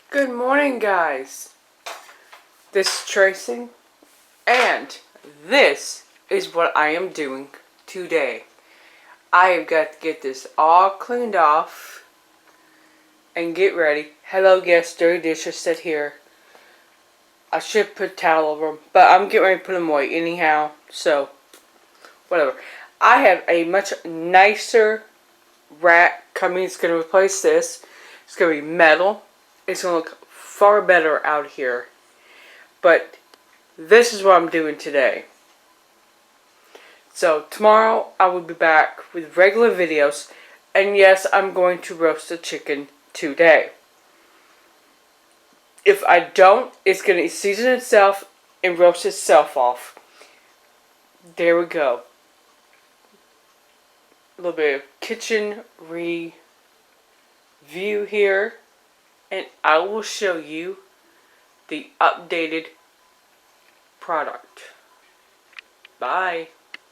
Good morning, guys. This is Tracy, and this is what I am doing today. I have got to get this all cleaned off and get ready. Hello, guests. Dirty dishes sit here. I should put a towel over them, but I'm getting ready to put them away anyhow, so whatever. I have a much nicer rack coming. It's going to replace this. It's going to be metal. It's going to look far better out here. But this is what I'm doing today. So tomorrow I will be back with regular videos. And yes, I'm going to roast the chicken today. If I don't, it's going to season itself and roast itself off. There we go. A little bit of kitchen review here. And I will show you the updated product. Bye.